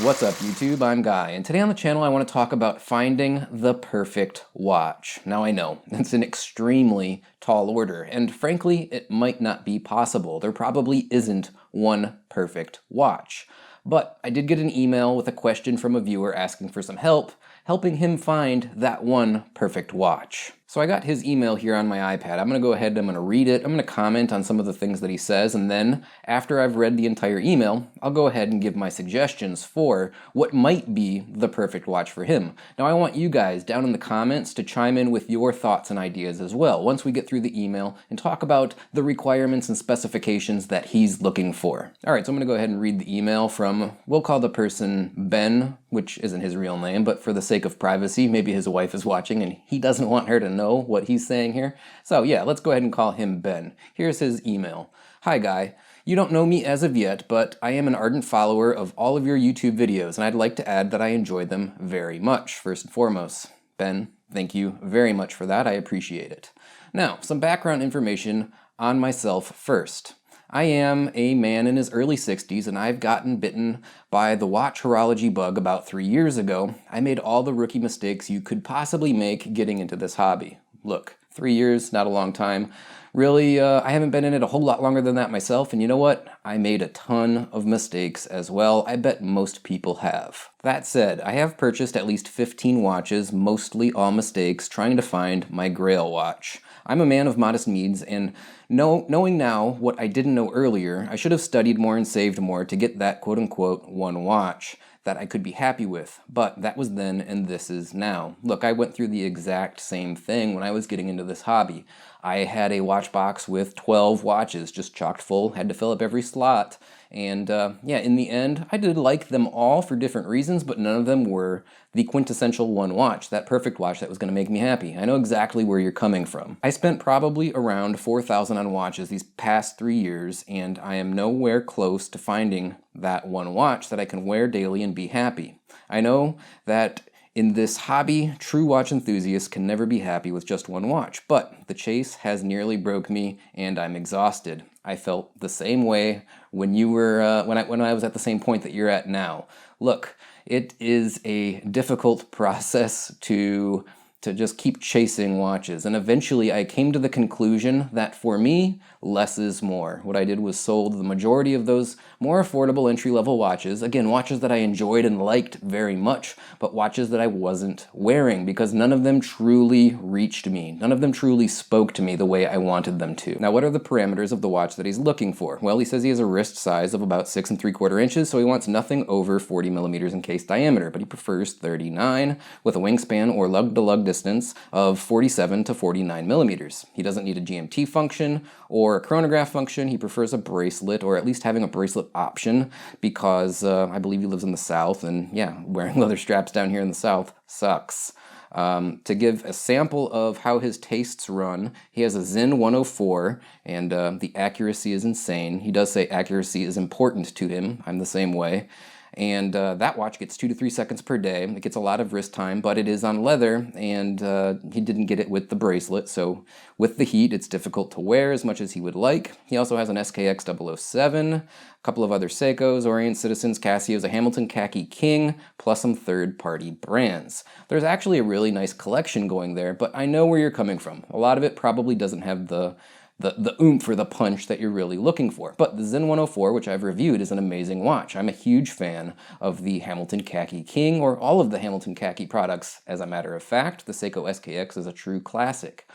What's up YouTube, I'm Guy, and today on the channel I want to talk about finding the perfect watch. Now I know, it's an extremely tall order, and frankly, it might not be possible. There probably isn't one perfect watch. But I did get an email with a question from a viewer asking for some help, helping him find that one perfect watch. So I got his email here on my iPad. I'm going to go ahead and I'm going to read it. I'm going to comment on some of the things that he says, and then after I've read the entire email, I'll go ahead and give my suggestions for what might be the perfect watch for him. Now I want you guys down in the comments to chime in with your thoughts and ideas as well once we get through the email and talk about the requirements and specifications that he's looking for. Alright, so I'm going to go ahead and read the email from, we'll call the person Ben, which isn't his real name, but for the sake of privacy, maybe his wife is watching and he doesn't want her to know what he's saying here. So yeah, let's go ahead and call him Ben. Here's his email. Hi Guy, you don't know me as of yet, but I am an ardent follower of all of your YouTube videos, and I'd like to add that I enjoy them very much, first and foremost. Ben, thank you very much for that, I appreciate it. Now, some background information on myself first. I am a man in his early 60s, and I've gotten bitten by the watch horology bug about 3 years ago. I made all the rookie mistakes you could possibly make getting into this hobby. Look, 3 years, not a long time. Really, I haven't been in it a whole lot longer than that myself, and you know what? I made a ton of mistakes as well. I bet most people have. That said, I have purchased at least 15 watches, mostly all mistakes, trying to find my grail watch. I'm a man of modest needs, and knowing now what I didn't know earlier, I should have studied more and saved more to get that quote-unquote one watch that I could be happy with, but that was then and this is now. Look, I went through the exact same thing when I was getting into this hobby. I had a watch box with 12 watches, just chocked full, had to fill up every slot, and yeah, in the end, I did like them all for different reasons, but none of them were the quintessential one watch, that perfect watch that was going to make me happy. I know exactly where you're coming from. I spent probably around $4,000 on watches these past 3 years, and I am nowhere close to finding that one watch that I can wear daily and be happy. I know that in this hobby, true watch enthusiasts can never be happy with just one watch, but the chase has nearly broke me and I'm exhausted. I felt the same way when you were when I was at the same point that you're at now. Look, it is a difficult process to just keep chasing watches, and eventually I came to the conclusion that for me, less is more. What I did was sold the majority of those more affordable entry-level watches, again, watches that I enjoyed and liked very much, but watches that I wasn't wearing because none of them truly reached me. None of them truly spoke to me the way I wanted them to. Now, what are the parameters of the watch that he's looking for? Well, he says he has a wrist size of about 6 3/4 inches, so he wants nothing over 40 millimeters in case diameter, but he prefers 39 with a wingspan or lug-to-lug distance of 47 to 49 millimeters. He doesn't need a GMT function or a chronograph function. He prefers a bracelet, or at least having a bracelet option, because I believe he lives in the South, and yeah, wearing leather straps down here in the South sucks. To give a sample of how his tastes run, he has a Zen 104, and the accuracy is insane. He does say accuracy is important to him. I'm the same way. And that watch gets 2 to 3 seconds per day. It gets a lot of wrist time, but it is on leather, and he didn't get it with the bracelet, so with the heat, it's difficult to wear as much as he would like. He also has an SKX 007, a couple of other Seikos, Orient Citizens, Casios, a Hamilton Khaki King, plus some third-party brands. There's actually a really nice collection going there, but I know where you're coming from. A lot of it probably doesn't have the oomph or the punch that you're really looking for. But the Zen 104, which I've reviewed, is an amazing watch. I'm a huge fan of the Hamilton Khaki King, or all of the Hamilton Khaki products, as a matter of fact. The Seiko SKX is a true classic.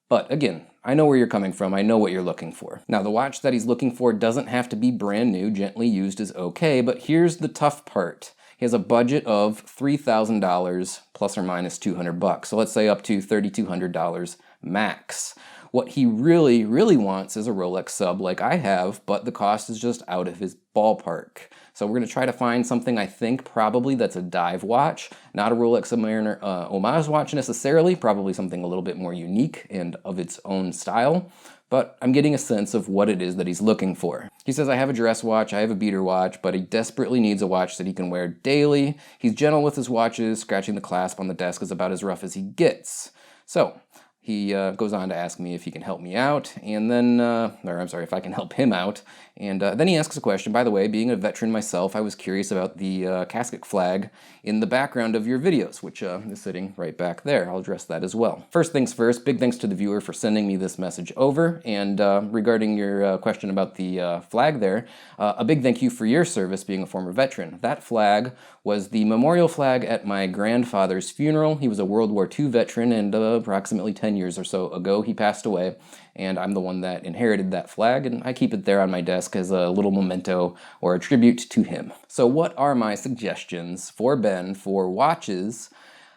But again, I know where you're coming from, I know what you're looking for. Now, the watch that he's looking for doesn't have to be brand new, gently used is okay, but here's the tough part. He has a budget of $3,000 plus or minus $200, so let's say up to $3,200 max. What he really, really wants is a Rolex sub like I have, but the cost is just out of his ballpark. So we're going to try to find something I think probably that's a dive watch, not a Rolex Submariner homage watch necessarily, probably something a little bit more unique and of its own style. But I'm getting a sense of what it is that he's looking for. He says, I have a dress watch, I have a beater watch, but he desperately needs a watch that he can wear daily. He's gentle with his watches, scratching the clasp on the desk is about as rough as he gets. So, He goes on to ask me if he can help me out, and then, or I'm sorry, if I can help him out. And then he asks a question. By the way, being a veteran myself, I was curious about the casket flag in the background of your videos, which is sitting right back there. I'll address that as well. First things first, big thanks to the viewer for sending me this message over. And regarding your question about the flag there, a big thank you for your service being a former veteran. That flag was the memorial flag at my grandfather's funeral. He was a World War II veteran, and approximately 10 years or so ago he passed away, and I'm the one that inherited that flag, and I keep it there on my desk as a little memento or a tribute to him. So what are my suggestions for Ben for watches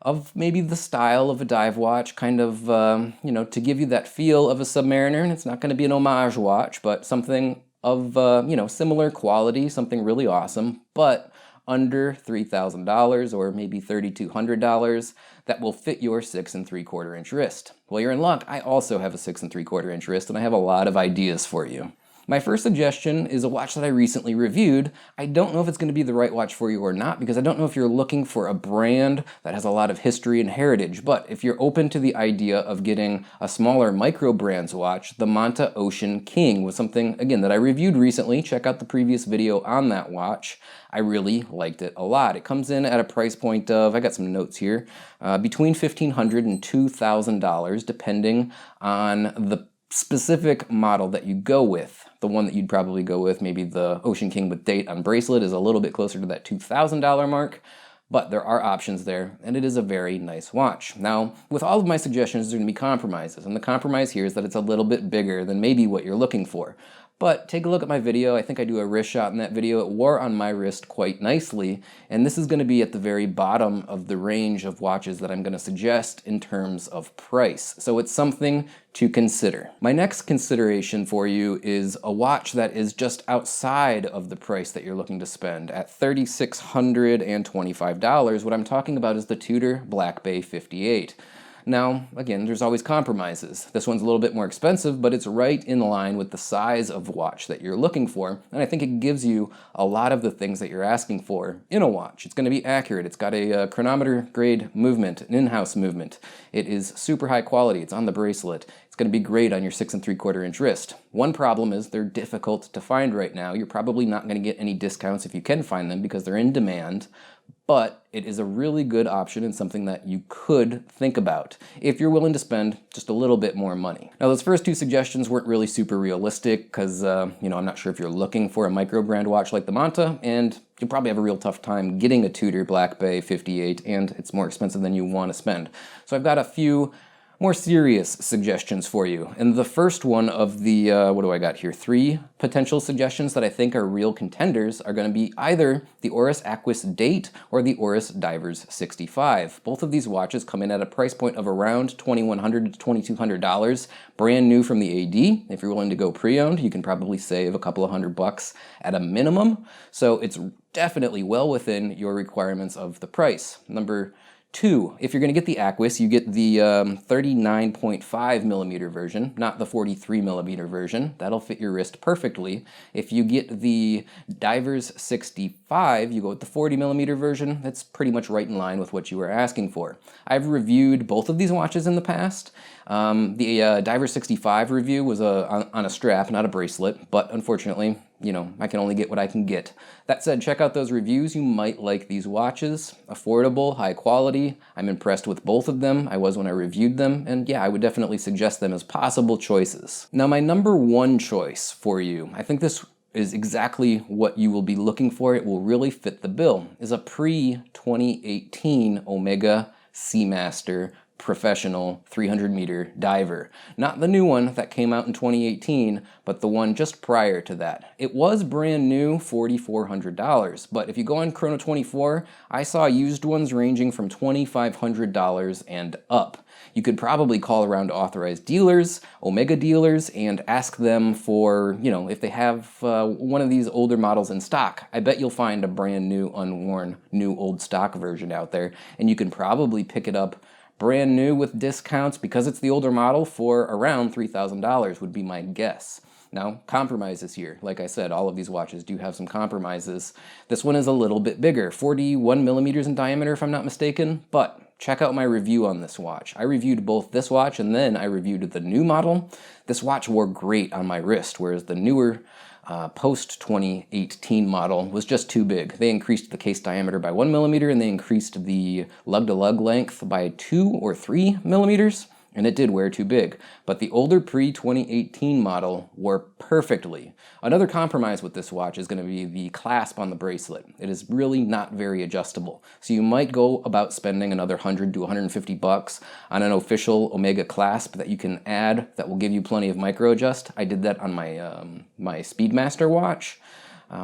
of maybe the style of a dive watch, kind of, to give you that feel of a Submariner? And it's not going to be an homage watch, but something of, similar quality, something really awesome, but under $3,000 or maybe $3,200 that will fit your 6 3/4 inch wrist. Well, you're in luck. I also have a 6 3/4 inch wrist, and I have a lot of ideas for you. My first suggestion is a watch that I recently reviewed. I don't know if it's going to be the right watch for you or not, because I don't know if you're looking for a brand that has a lot of history and heritage, but if you're open to the idea of getting a smaller Microbrand's watch, the Manta Ocean King was something, again, that I reviewed recently. Check out the previous video on that watch. I really liked it a lot. It comes in at a price point of, I got some notes here, between $1,500 and $2,000, depending on the specific model that you go with. The one that you'd probably go with, maybe the Ocean King with date on bracelet, is a little bit closer to that $2,000 mark, but there are options there, and it is a very nice watch. Now, with all of my suggestions, there's going to be compromises, and the compromise here is that it's a little bit bigger than maybe what you're looking for. But take a look at my video. I think I do a wrist shot in that video. It wore on my wrist quite nicely, and this is going to be at the very bottom of the range of watches that I'm going to suggest in terms of price. So it's something to consider. My next consideration for you is a watch that is just outside of the price that you're looking to spend. At $3,625, what I'm talking about is the Tudor Black Bay 58. Now, again, there's always compromises. This one's a little bit more expensive, but it's right in line with the size of watch that you're looking for, and I think it gives you a lot of the things that you're asking for in a watch. It's going to be accurate. It's got a chronometer grade movement, an in-house movement. It is super high quality. It's on the bracelet. It's going to be great on your 6 3/4 inch wrist. One problem is they're difficult to find right now. You're probably not going to get any discounts if you can find them because they're in demand, but it is a really good option and something that you could think about if you're willing to spend just a little bit more money. Now, those first two suggestions weren't really super realistic because, I'm not sure if you're looking for a Microbrand watch like the Manta, and you'll probably have a real tough time getting a Tudor Black Bay 58, and it's more expensive than you want to spend. So I've got a few more serious suggestions for you. And the first one of the, what do I got here? 3 potential suggestions that I think are real contenders are going to be either the Oris Aquis Date or the Oris Divers 65. Both of these watches come in at a price point of around $2,100 to $2,200, brand new from the AD. If you're willing to go pre-owned, you can probably save a couple of $100 at a minimum. So it's definitely well within your requirements of the price. Number 2, if you're going to get the Aquis, you get the 39.5 millimeter version, not the 43 millimeter version. That'll fit your wrist perfectly. If you get the Divers 65, you go with the 40 millimeter version. That's pretty much right in line with what you were asking for. I've reviewed both of these watches in the past. The Divers 65 review was on a strap, not a bracelet, but unfortunately, I can only get what I can get. That said, check out those reviews. You might like these watches. Affordable, high quality. I'm impressed with both of them. I was when I reviewed them, and yeah, I would definitely suggest them as possible choices. Now, my number 1 choice for you, I think this is exactly what you will be looking for. It will really fit the bill, is a pre-2018 Omega Seamaster professional 300-meter diver. Not the new one that came out in 2018, but the one just prior to that. It was brand new, $4,400, but if you go on Chrono24, I saw used ones ranging from $2,500 and up. You could probably call around authorized dealers, Omega dealers, and ask them for, if they have one of these older models in stock. I bet you'll find a brand new, unworn, new old stock version out there, and you can probably pick it up brand new with discounts because it's the older model for around $3,000 would be my guess. Now, compromises here. Like I said, all of these watches do have some compromises. This one is a little bit bigger, 41 millimeters in diameter if I'm not mistaken, but check out my review on this watch. I reviewed both this watch and then I reviewed the new model. This watch wore great on my wrist, whereas the newer post-2018 model was just too big. They increased the case diameter by 1 millimeter and they increased the lug-to-lug length by 2 or 3 millimeters, and it did wear too big. But the older pre-2018 model wore perfectly. Another compromise with this watch is going to be the clasp on the bracelet. It is really not very adjustable. So you might go about spending another $100 to $150 on an official Omega clasp that you can add that will give you plenty of micro adjust. I did that on my Speedmaster watch,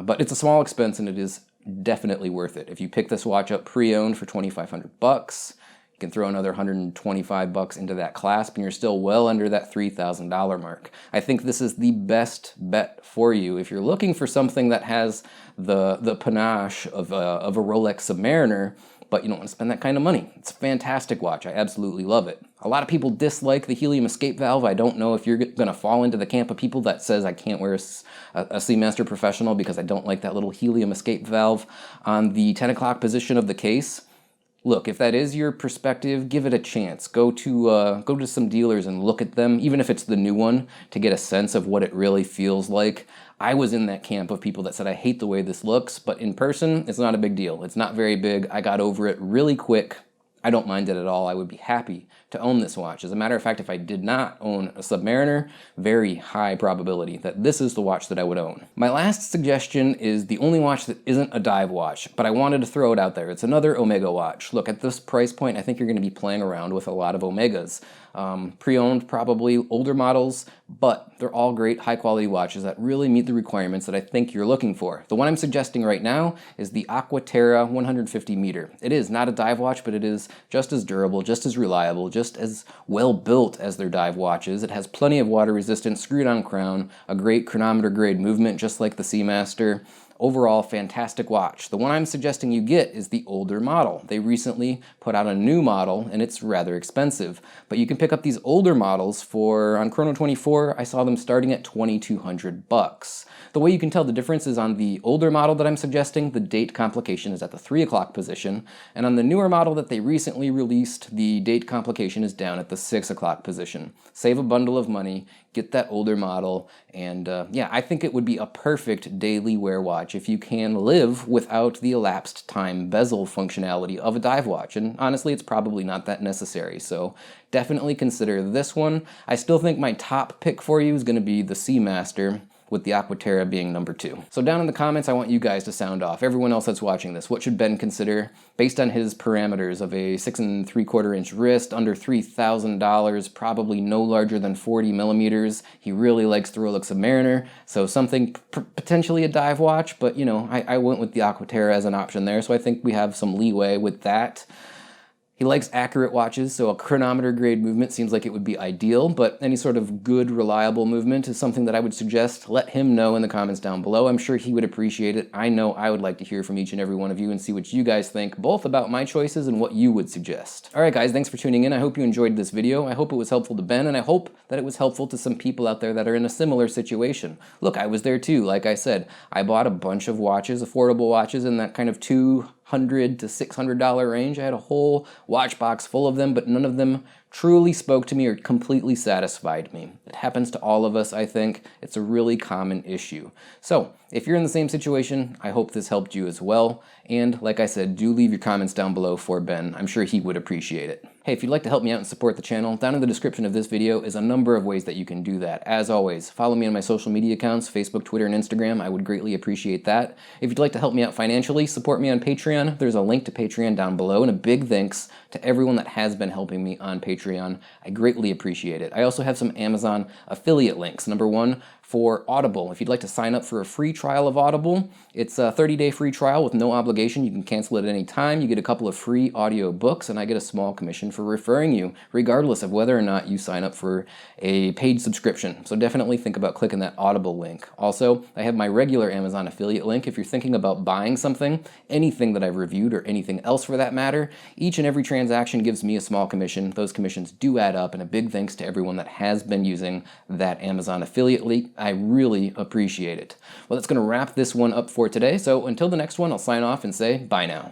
but it's a small expense and it is definitely worth it. If you pick this watch up pre-owned for $2,500, you can throw another $125 into that clasp and you're still well under that $3,000 mark. I think this is the best bet for you if you're looking for something that has the panache of a Rolex Submariner, but you don't want to spend that kind of money. It's a fantastic watch. I absolutely love it. A lot of people dislike the helium escape valve. I don't know if you're going to fall into the camp of people that says I can't wear a Seamaster Professional because I don't like that little helium escape valve on the 10 o'clock position of the case. Look, if that is your perspective, give it a chance. Go to some dealers and look at them, even if it's the new one, to get a sense of what it really feels like. I was in that camp of people that said, I hate the way this looks, but in person, it's not a big deal. It's not very big. I got over it really quick. I don't mind it at all. I would be happy to own this watch. As a matter of fact, if I did not own a Submariner, very high probability that this is the watch that I would own. My last suggestion is the only watch that isn't a dive watch, but I wanted to throw it out there. It's another Omega watch. Look, at this price point, I think you're going to be playing around with a lot of Omegas. Pre-owned, probably older models, but they're all great high-quality watches that really meet the requirements that I think you're looking for. The one I'm suggesting right now is the Aquaterra 150 meter. It is not a dive watch, but it is just as durable, just as reliable, just as well built as their dive watches. It has plenty of water resistance, screwed-on crown, a great chronometer-grade movement, just like the Seamaster. Overall, fantastic watch. The one I'm suggesting you get is the older model. They recently put out a new model, and it's rather expensive. But you can pick up these older models for, on Chrono24, I saw them starting at $2,200. The way you can tell the difference is on the older model that I'm suggesting, the date complication is at the 3 o'clock position, and on the newer model that they recently released, the date complication is down at the 6 o'clock position. Save a bundle of money, get that older model, and yeah, I think it would be a perfect daily wear watch if you can live without the elapsed time bezel functionality of a dive watch, and honestly, it's probably not that necessary, so definitely consider this one. I still think my top pick for you is going to be the Seamaster, with the Aquaterra being number 2. So down in the comments, I want you guys to sound off. Everyone else that's watching this, what should Ben consider based on his parameters of a 6 3/4 inch wrist, under $3,000, probably no larger than 40 millimeters. He really likes the Rolex Submariner, so something potentially a dive watch, but you know, I went with the Aquaterra as an option there, so I think we have some leeway with that. He likes accurate watches, so a chronometer grade movement seems like it would be ideal, but any sort of good, reliable movement is something that I would suggest. Let him know in the comments down below. I'm sure he would appreciate it. I know I would like to hear from each and every one of you and see what you guys think, both about my choices and what you would suggest. Alright guys, thanks for tuning in. I hope you enjoyed this video. I hope it was helpful to Ben, and I hope that it was helpful to some people out there that are in a similar situation. Look, I was there too. Like I said, I bought a bunch of watches, affordable watches, in that kind of $200 to $600 range. I had a whole watch box full of them, but none of them truly spoke to me or completely satisfied me. It happens to all of us, I think. It's a really common issue. So, if you're in the same situation, I hope this helped you as well. And like I said, do leave your comments down below for Ben. I'm sure he would appreciate it. Hey, if you'd like to help me out and support the channel, down in the description of this video is a number of ways that you can do that. As always, follow me on my social media accounts, Facebook, Twitter, and Instagram. I would greatly appreciate that. If you'd like to help me out financially, support me on Patreon. There's a link to Patreon down below, and a big thanks to everyone that has been helping me on Patreon. I greatly appreciate it. I also have some Amazon affiliate links. Number one, for Audible. If you'd like to sign up for a free trial of Audible, it's a 30-day free trial with no obligation. You can cancel it at any time. You get a couple of free audio books, and I get a small commission for referring you, regardless of whether or not you sign up for a paid subscription. So definitely think about clicking that Audible link. Also, I have my regular Amazon affiliate link. If you're thinking about buying something, anything that I've reviewed or anything else for that matter, each and every transaction gives me a small commission. Those commissions do add up, and a big thanks to everyone that has been using that Amazon affiliate link. I really appreciate it. Well, that's going to wrap this one up for today. So until the next one, I'll sign off and say bye now.